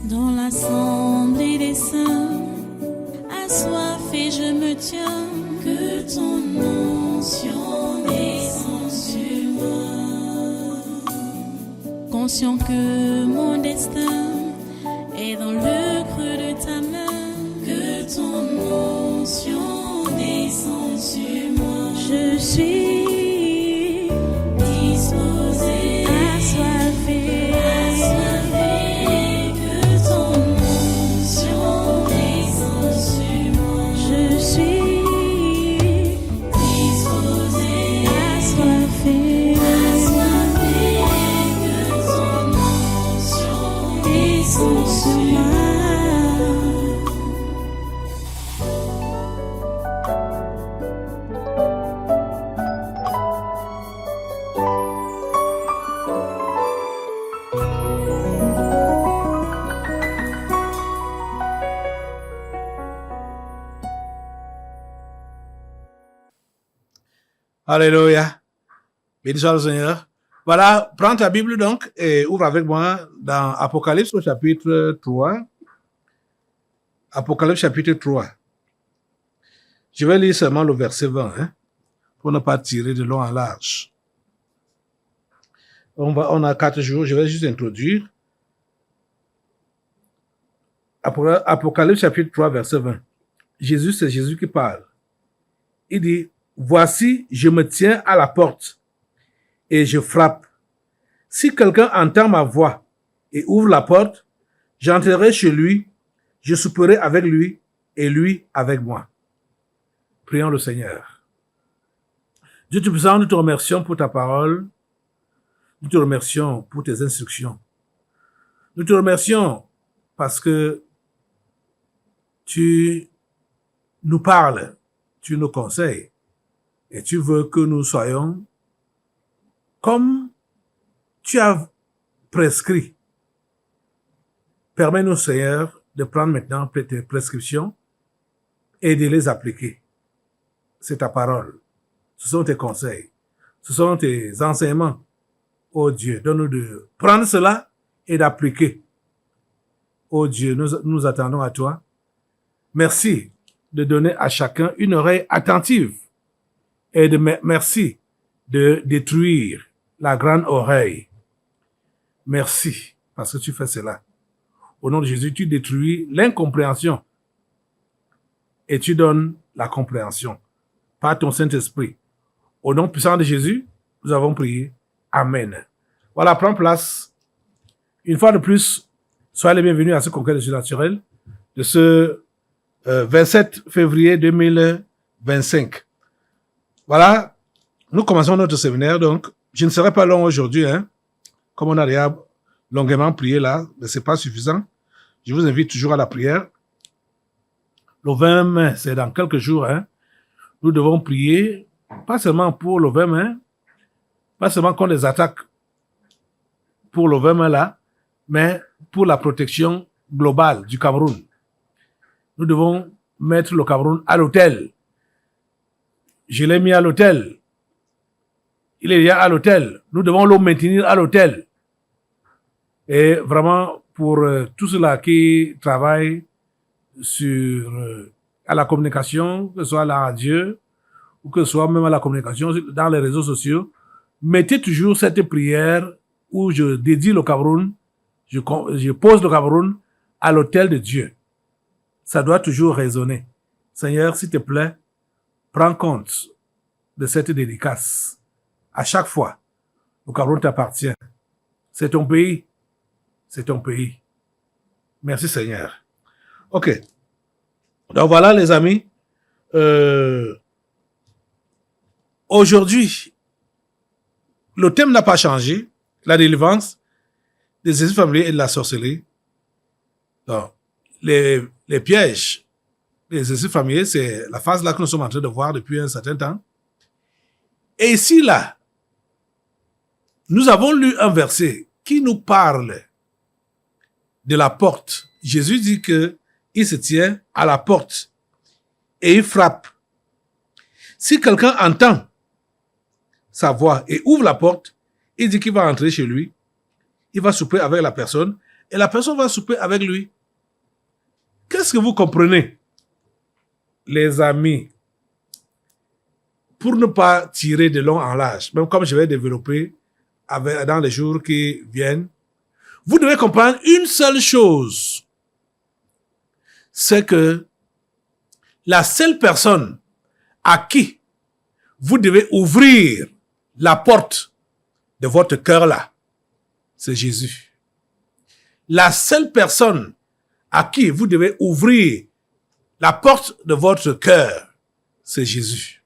Dans l'assemblée des saints, assoiffé je me tiens, que ton onction descende sur moi. Conscient que mon destin est dans le creux de ta main, que ton onction descende sur moi. Je suis disposé, assoiffé, que ton onction descende sur moi. Je suis disposé, assoiffé, que ton onction descende sur moi. Alléluia. Béni soit le Seigneur. Voilà, prends ta Bible donc et ouvre avec moi dans Apocalypse au chapitre 3. Apocalypse chapitre 3. Je vais lire seulement le verset 20, pour ne pas tirer de long en large. On a 4 jours, je vais juste introduire. Apocalypse chapitre 3, verset 20. C'est Jésus qui parle. Il dit, voici, je me tiens à la porte et je frappe. Si quelqu'un entend ma voix et ouvre la porte, j'entrerai chez lui, je souperai avec lui et lui avec moi. Prions le Seigneur. Dieu Tout-Puissant, nous te remercions pour ta parole. Nous te remercions pour tes instructions. Nous te remercions parce que tu nous parles, tu nous conseilles. Et tu veux que nous soyons comme tu as prescrit. Permets-nous, Seigneur, de prendre maintenant tes prescriptions et de les appliquer. C'est ta parole. Ce sont tes conseils. Ce sont tes enseignements. Oh Dieu, donne-nous de prendre cela et d'appliquer. Oh Dieu, nous attendons à toi. Merci de donner à chacun une oreille attentive. Et merci de détruire la grande oreille. Merci, parce que tu fais cela. Au nom de Jésus, tu détruis l'incompréhension et tu donnes la compréhension par ton Saint-Esprit. Au nom puissant de Jésus, nous avons prié. Amen. Voilà, prends place. Une fois de plus, soyez les bienvenus à ce congrès de surnaturel de ce 27 février 2025. Voilà, nous commençons notre séminaire, donc je ne serai pas long aujourd'hui, comme on a déjà longuement prié là, mais c'est pas suffisant. Je vous invite toujours à la prière. Le 20 mai, c'est dans quelques jours, nous devons prier, pas seulement pour le 20 mai, pas seulement contre les attaques pour le 20 mai là, mais pour la protection globale du Cameroun. Nous devons mettre le Cameroun à l'hôtel. Je l'ai mis à l'hôtel. Il est déjà à l'hôtel. Nous devons le maintenir à l'hôtel. Et vraiment, pour tous ceux-là qui travaillent à la communication, que ce soit à la radio, ou que ce soit même à la communication dans les réseaux sociaux, mettez toujours cette prière où je dédie le Cameroun, je pose le Cameroun à l'autel de Dieu. Ça doit toujours résonner. Seigneur, s'il te plaît, prends compte de cette dédicace. À chaque fois, le Cameroun t'appartient. C'est ton pays. C'est ton pays. Merci Seigneur. Ok. Donc voilà les amis. Aujourd'hui, le thème n'a pas changé. La délivrance des esprits familiers et de la sorcellerie. Donc, les pièges des esprits familiers, c'est la phase là que nous sommes en train de voir depuis un certain temps. Et ici, là, nous avons lu un verset qui nous parle de la porte. Jésus dit que il se tient à la porte et il frappe. Si quelqu'un entend sa voix et ouvre la porte, il dit qu'il va entrer chez lui, il va souper avec la personne et la personne va souper avec lui. Qu'est-ce que vous comprenez, les amis? Pour ne pas tirer de long en large, même comme je vais développer dans les jours qui viennent, vous devez comprendre une seule chose. C'est que la seule personne à qui vous devez ouvrir la porte de votre cœur là, c'est Jésus. La seule personne à qui vous devez ouvrir la porte de votre cœur, c'est Jésus.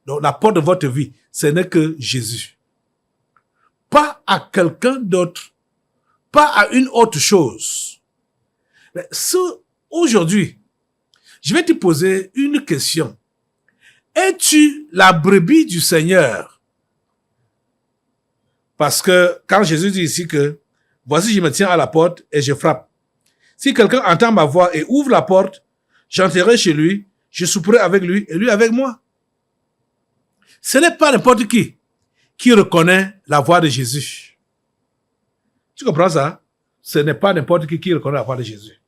Donc la porte de votre vie, ce n'est que Jésus. Pas à quelqu'un d'autre, pas à une autre chose. Mais aujourd'hui, je vais te poser une question. Es-tu la brebis du Seigneur? Parce que quand Jésus dit ici que voici, je me tiens à la porte et je frappe. Si quelqu'un entend ma voix et ouvre la porte, j'entrerai chez lui, je souperai avec lui et lui avec moi. Ce n'est pas n'importe qui reconnaît la voix de Jésus. Tu comprends ça? Ce n'est pas n'importe qui reconnaît la voix de Jésus.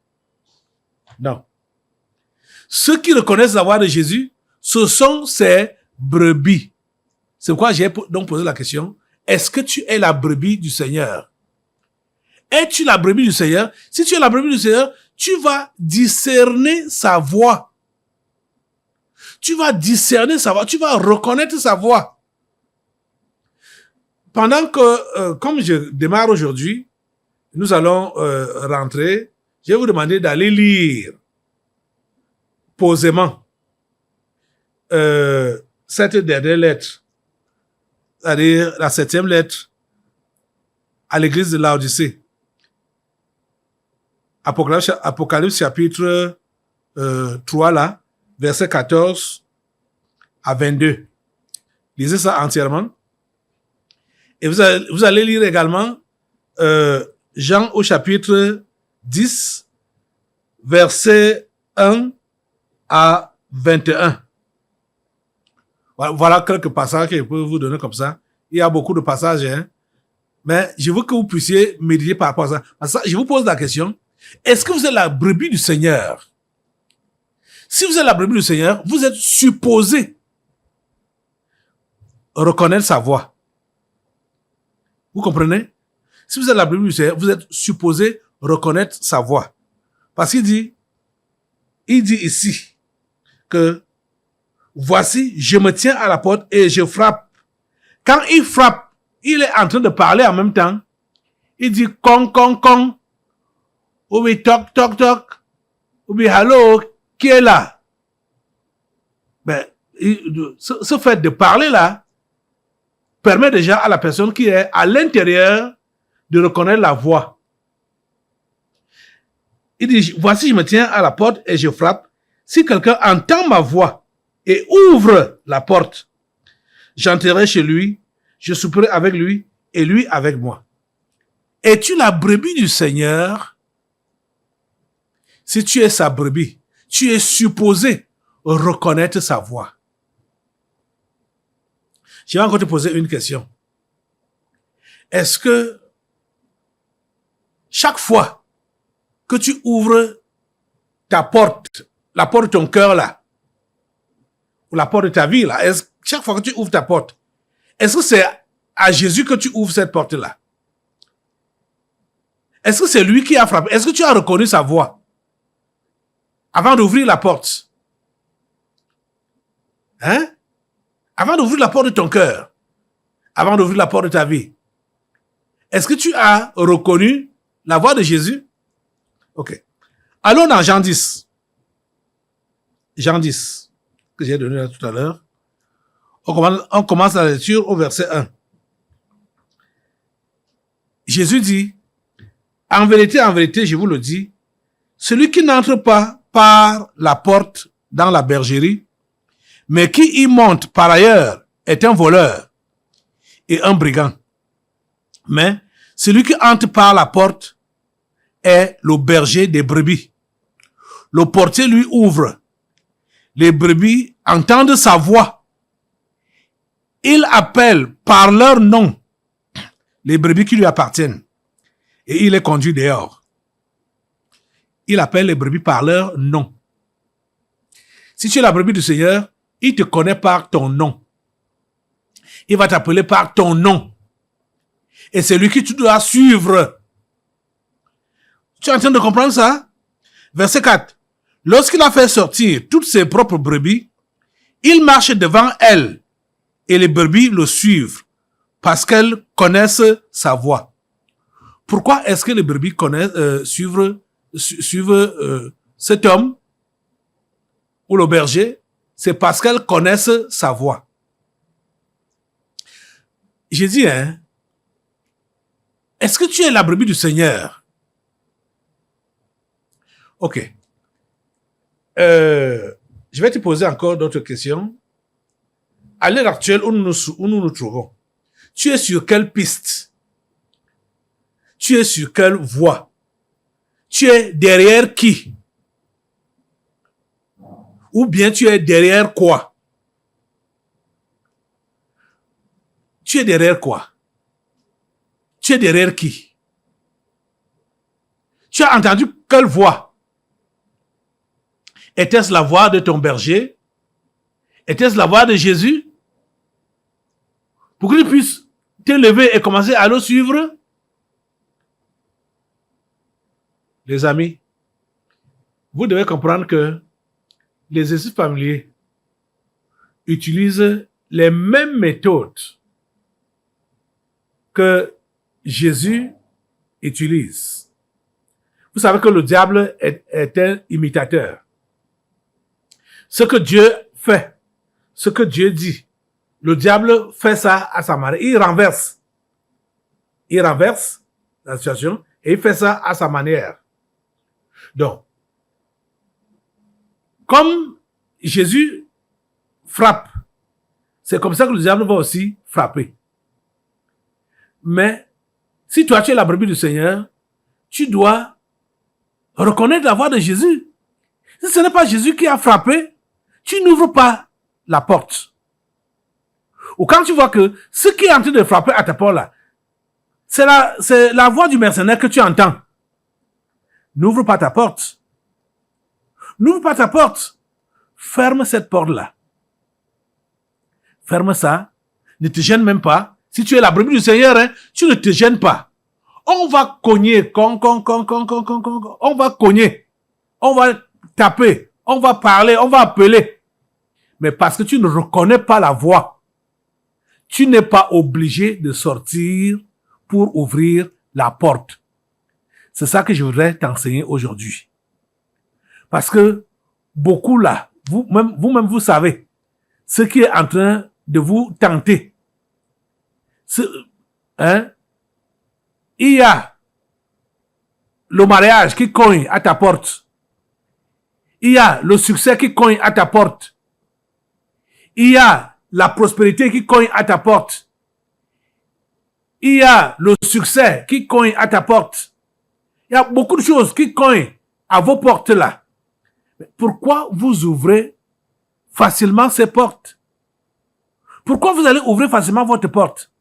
Non. Ceux qui reconnaissent la voix de Jésus, ce sont ses brebis. C'est pourquoi j'ai donc posé la question, est-ce que tu es la brebis du Seigneur? Es-tu la brebis du Seigneur? Si tu es la brebis du Seigneur, tu vas discerner sa voix. Tu vas discerner sa voix, tu vas reconnaître sa voix. Pendant que, comme je démarre aujourd'hui, nous allons rentrer, je vais vous demander d'aller lire posément cette dernière lettre, c'est-à-dire la 7e lettre à l'église de Laodicée. Apocalypse chapitre 3 là, verset 14 à 22. Lisez ça entièrement. Et vous allez lire également Jean au chapitre 10, verset 1 à 21. Voilà quelques passages que je peux vous donner comme ça. Il y a beaucoup de passages, hein. Mais je veux que vous puissiez méditer par rapport à ça. Parce que je vous pose la question, est-ce que vous êtes la brebis du Seigneur? Si vous êtes la brebis du Seigneur, vous êtes supposé reconnaître sa voix. Vous comprenez? Si vous êtes la brebis du Seigneur, vous êtes supposé reconnaître sa voix. Parce qu'il dit ici que voici, je me tiens à la porte et je frappe. Quand il frappe, il est en train de parler en même temps. Il dit kong, kong, kong. Ou bien toc, toc, toc. Ou bien allô, qui est là? Ben, ce fait de parler là permet déjà à la personne qui est à l'intérieur de reconnaître la voix. Il dit, voici, je me tiens à la porte et je frappe. Si quelqu'un entend ma voix et ouvre la porte, j'entrerai chez lui, je souperai avec lui et lui avec moi. Es-tu la brebis du Seigneur? Si tu es sa brebis, tu es supposé reconnaître sa voix. Je vais encore te poser une question. Est-ce que chaque fois que tu ouvres ta porte, la porte de ton cœur là, ou la porte de ta vie là, chaque fois que tu ouvres ta porte, est-ce que c'est à Jésus que tu ouvres cette porte là? Est-ce que c'est lui qui a frappé? Est-ce que tu as reconnu sa voix avant d'ouvrir la porte? Hein? Avant d'ouvrir la porte de ton cœur, avant d'ouvrir la porte de ta vie, est-ce que tu as reconnu la voix de Jésus? Ok. Allons dans Jean 10. Jean 10, que j'ai donné là tout à l'heure. On commence la lecture au verset 1. Jésus dit, en vérité, je vous le dis, celui qui n'entre pas par la porte dans la bergerie, mais qui y monte par ailleurs est un voleur et un brigand. Mais celui qui entre par la porte est le berger des brebis. Le portier lui ouvre. Les brebis entendent sa voix. Il appelle par leur nom les brebis qui lui appartiennent. et il les conduit dehors. Il appelle les brebis par leur nom. Si tu es la brebis du Seigneur, il te connaît par ton nom. Il va t'appeler par ton nom. Et c'est lui que tu dois suivre. Tu es en train de comprendre ça? Verset 4. Lorsqu'il a fait sortir toutes ses propres brebis, il marche devant elles et les brebis le suivent parce qu'elles connaissent sa voix. Pourquoi est-ce que les brebis suivent cet homme ou le berger? C'est parce qu'elles connaissent sa voix. J'ai dit, est-ce que tu es la brebis du Seigneur? Ok. Je vais te poser encore d'autres questions. À l'heure actuelle où nous nous trouvons, tu es sur quelle piste? Tu es sur quelle voie? Tu es derrière qui? Ou bien tu es derrière quoi? Tu es derrière quoi? Tu es derrière qui? Tu as entendu quelle voix? Était-ce la voix de ton berger? Était-ce la voix de Jésus? Pour que tu puisses te lever et commencer à le suivre? Les amis, vous devez comprendre que les exercices familiers utilisent les mêmes méthodes que Jésus utilise. Vous savez que le diable est un imitateur. Ce que Dieu fait, ce que Dieu dit, le diable fait ça à sa manière. Il renverse la situation et il fait ça à sa manière. Donc, comme Jésus frappe, c'est comme ça que le diable va aussi frapper. Mais si toi tu es la brebis du Seigneur, tu dois reconnaître la voix de Jésus. Si ce n'est pas Jésus qui a frappé, tu n'ouvres pas la porte. Ou quand tu vois que ce qui est en train de frapper à ta porte là, c'est la voix du mercenaire que tu entends. N'ouvre pas ta porte. N'ouvre pas ta porte. Ferme cette porte-là. Ferme ça. Ne te gêne même pas. Si tu es la brebis du Seigneur, tu ne te gênes pas. On va cogner. On va cogner. On va taper. On va parler. On va appeler. Mais parce que tu ne reconnais pas la voix, tu n'es pas obligé de sortir pour ouvrir la porte. C'est ça que je voudrais t'enseigner aujourd'hui. Parce que beaucoup là, vous-même vous savez ce qui est en train de vous tenter. Il y a le mariage qui cogne à ta porte. Il y a le succès qui cogne à ta porte. Il y a la prospérité qui cogne à ta porte. Il y a le succès qui cogne à ta porte. Il y a beaucoup de choses qui cognent à vos portes là. Pourquoi vous ouvrez facilement ces portes? Pourquoi vous allez ouvrir facilement votre porte?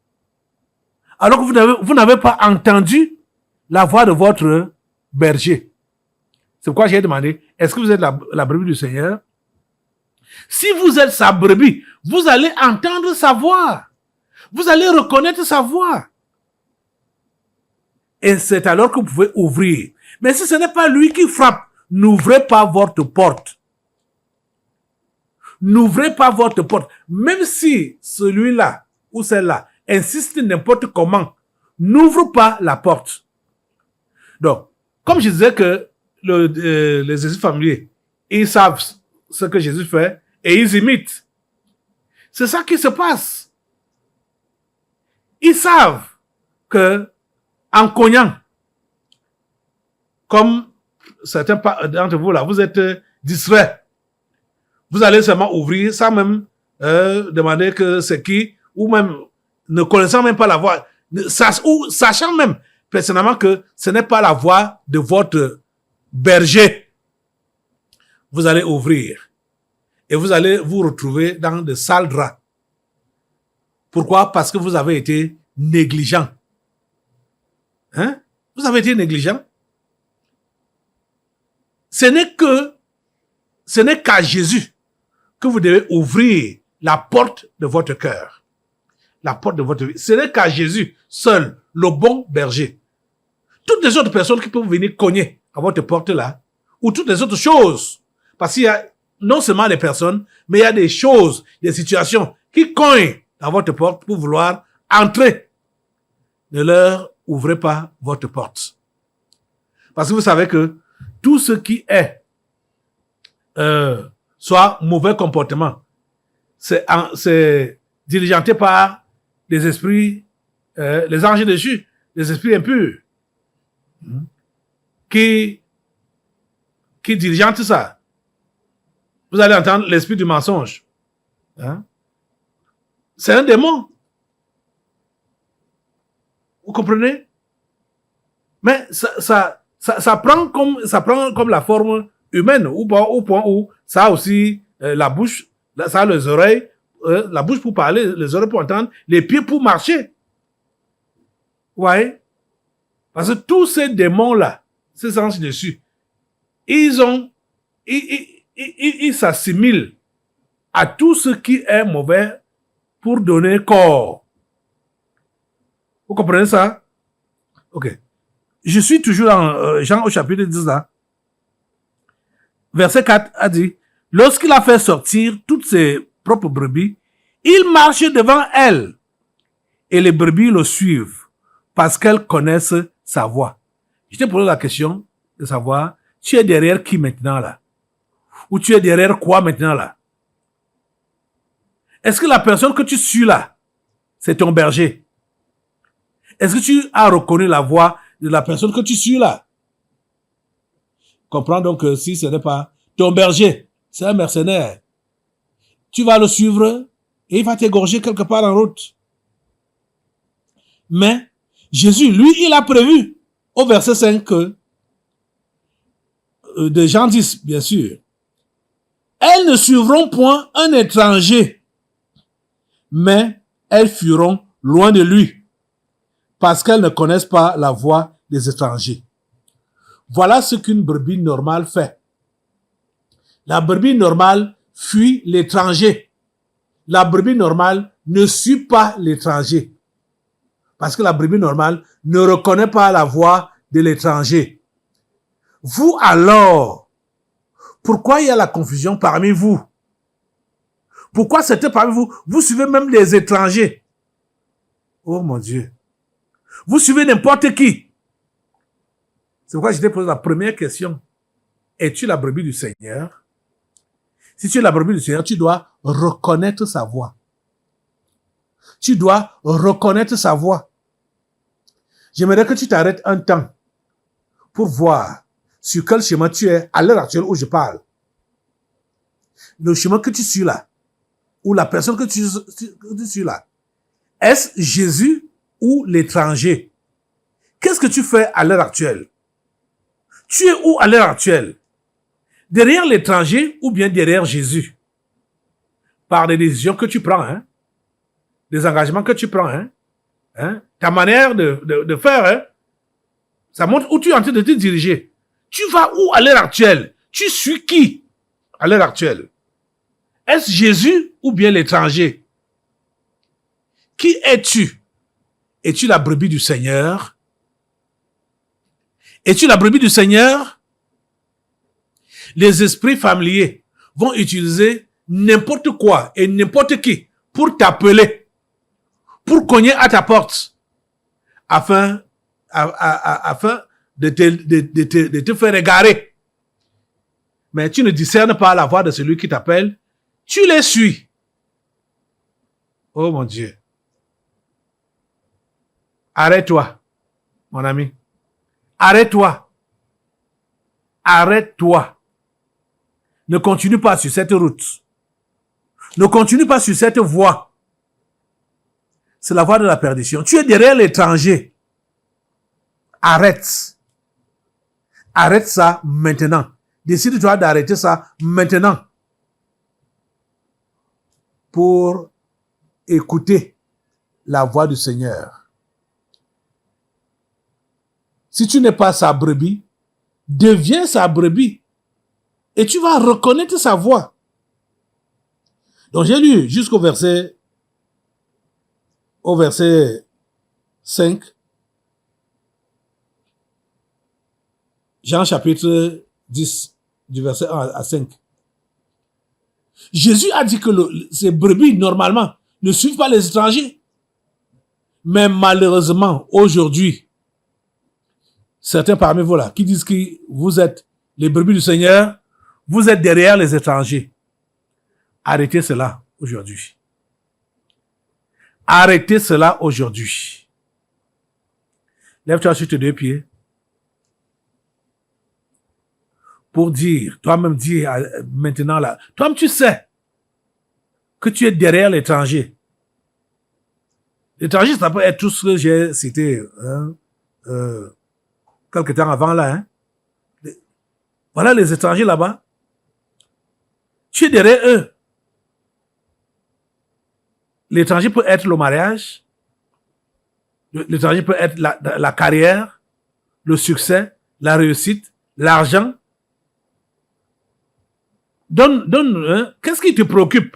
Alors que vous n'avez pas entendu la voix de votre berger. C'est pourquoi j'ai demandé, est-ce que vous êtes la brebis du Seigneur? Si vous êtes sa brebis, vous allez entendre sa voix. Vous allez reconnaître sa voix. Et c'est alors que vous pouvez ouvrir. Mais si ce n'est pas lui qui frappe, n'ouvrez pas votre porte. N'ouvrez pas votre porte. Même si celui-là ou celle-là insiste n'importe comment, n'ouvre pas la porte. Donc, comme je disais que les exercices familiers, ils savent ce que Jésus fait et ils imitent. C'est ça qui se passe. Ils savent que en cognant, comme certains d'entre vous là, vous êtes distraits. Vous allez seulement ouvrir sans même demander que c'est qui, ou même ne connaissant même pas la voix, ou sachant même personnellement que ce n'est pas la voix de votre berger. Vous allez ouvrir et vous allez vous retrouver dans de sales draps. Pourquoi? Parce que vous avez été négligent. Vous Vous avez été négligent. Ce n'est qu'à Jésus que vous devez ouvrir la porte de votre cœur. La porte de votre vie. Ce n'est qu'à Jésus seul, le bon berger. Toutes les autres personnes qui peuvent venir cogner à votre porte là, ou toutes les autres choses, parce qu'il y a non seulement des personnes, mais il y a des choses, des situations qui cognent à votre porte pour vouloir entrer. Ne leur ouvrez pas votre porte. Parce que vous savez que tout ce qui est soit mauvais comportement, c'est diligenté par des esprits, les anges déchus, les esprits impurs, qui diligentent ça. Vous allez entendre l'esprit du mensonge. Hein? C'est un démon. Vous comprenez? Mais ça prend comme la forme humaine, au point où ça a aussi la bouche, ça a les oreilles, la bouche pour parler, les oreilles pour entendre, les pieds pour marcher. Ouais. Parce que tous ces démons-là, ces anges dessus, ils s'assimilent à tout ce qui est mauvais pour donner corps. Vous comprenez ça? Ok. Je suis toujours dans Jean au chapitre 10 là. Verset 4 a dit, lorsqu'il a fait sortir toutes ses propres brebis, il marche devant elles et les brebis le suivent parce qu'elles connaissent sa voix. Je t'ai posé la question de savoir, tu es derrière qui maintenant là? Ou tu es derrière quoi maintenant là? Est-ce que la personne que tu suis là, c'est ton berger? Est-ce que tu as reconnu la voix de la personne que tu suis là? Comprends donc que si ce n'est pas ton berger, c'est un mercenaire. Tu vas le suivre et il va t'égorger quelque part en route. Mais Jésus, lui, il a prévu au verset 5 de Jean 10, bien sûr. Elles ne suivront point un étranger, mais elles fuiront loin de lui, parce qu'elles ne connaissent pas la voix des étrangers. Voilà ce qu'une brebis normale fait. La brebis normale fuit l'étranger. La brebis normale ne suit pas l'étranger. Parce que la brebis normale ne reconnaît pas la voix de l'étranger. Vous alors, pourquoi il y a la confusion parmi vous? Pourquoi c'était parmi vous? Vous suivez même les étrangers. Oh mon Dieu. Vous suivez n'importe qui. C'est pourquoi je t'ai posé la première question. Es-tu la brebis du Seigneur? Si tu es la brebis du Seigneur, tu dois reconnaître sa voix. Tu dois reconnaître sa voix. J'aimerais que tu t'arrêtes un temps pour voir sur quel chemin tu es à l'heure actuelle où je parle. Le chemin que tu suis là, ou la personne que tu suis là, est-ce Jésus ou l'étranger? Qu'est-ce que tu fais à l'heure actuelle? Tu es où à l'heure actuelle? Derrière l'étranger ou bien derrière Jésus? Par des décisions que tu prends, hein? Des engagements que tu prends, hein? Ta manière de faire, hein? Ça montre où tu es en train de te diriger. Tu vas où à l'heure actuelle? Tu suis qui à l'heure actuelle? Est-ce Jésus ou bien l'étranger? Qui es-tu? Es-tu la brebis du Seigneur? Es-tu la brebis du Seigneur? Les esprits familiers vont utiliser n'importe quoi et n'importe qui pour t'appeler, pour cogner à ta porte, afin de te faire égarer. Mais tu ne discernes pas la voix de celui qui t'appelle, tu les suis. Oh mon Dieu. Arrête-toi, mon ami. Arrête-toi. Arrête-toi. Ne continue pas sur cette route. Ne continue pas sur cette voie. C'est la voie de la perdition. Tu es derrière l'étranger. Arrête. Arrête ça maintenant. Décide-toi d'arrêter ça maintenant. Pour écouter la voix du Seigneur. Si tu n'es pas sa brebis, deviens sa brebis. Et tu vas reconnaître sa voix. Donc j'ai lu jusqu'au verset 5. Jean chapitre 10, du verset 1 à 5. Jésus a dit que ces brebis, normalement, ne suivent pas les étrangers. Mais malheureusement, aujourd'hui, certains parmi vous là, qui disent que vous êtes les brebis du Seigneur, vous êtes derrière les étrangers. Arrêtez cela aujourd'hui. Arrêtez cela aujourd'hui. Lève-toi sur tes deux pieds. Pour dire, toi-même dire maintenant là, toi-même tu sais que tu es derrière l'étranger. L'étranger, ça peut être tout ce que j'ai cité quelque temps avant là. Hein. Voilà les étrangers là-bas. Tu es derrière eux. L'étranger peut être le mariage. L'étranger peut être la carrière, le succès, la réussite, l'argent. Donne, qu'est-ce qui te préoccupe?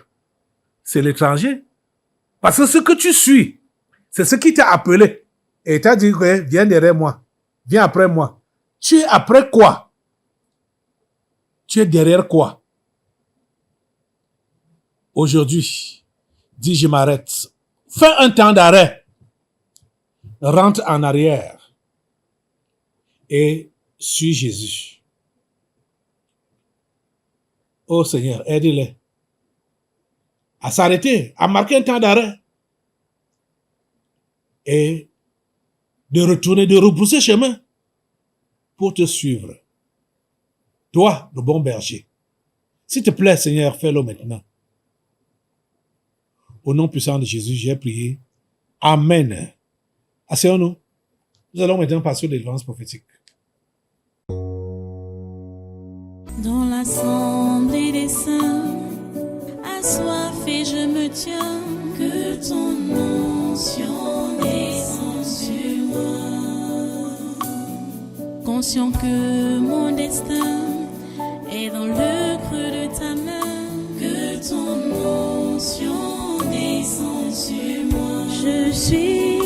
C'est l'étranger. Parce que ce que tu suis, c'est ce qui t'a appelé. Et t'a dit, viens derrière moi. Viens après moi. Tu es après quoi? Tu es derrière quoi? Aujourd'hui, dis je m'arrête. Fais un temps d'arrêt. Rentre en arrière. Et suis Jésus. Oh Seigneur, aide-les à s'arrêter, à marquer un temps d'arrêt et de retourner, de rebrousser chemin pour te suivre. Toi, le bon berger. S'il te plaît, Seigneur, fais-le maintenant. Au nom puissant de Jésus, j'ai prié. Amen. Asseyons-nous. Nous allons maintenant passer aux délivrances prophétiques. Dans l'assemblée des saints, assoiffé je me tiens, que ton onction descende sur moi. Conscient que mon destin est dans le creux de ta main, que ton onction descende sur moi. Je suis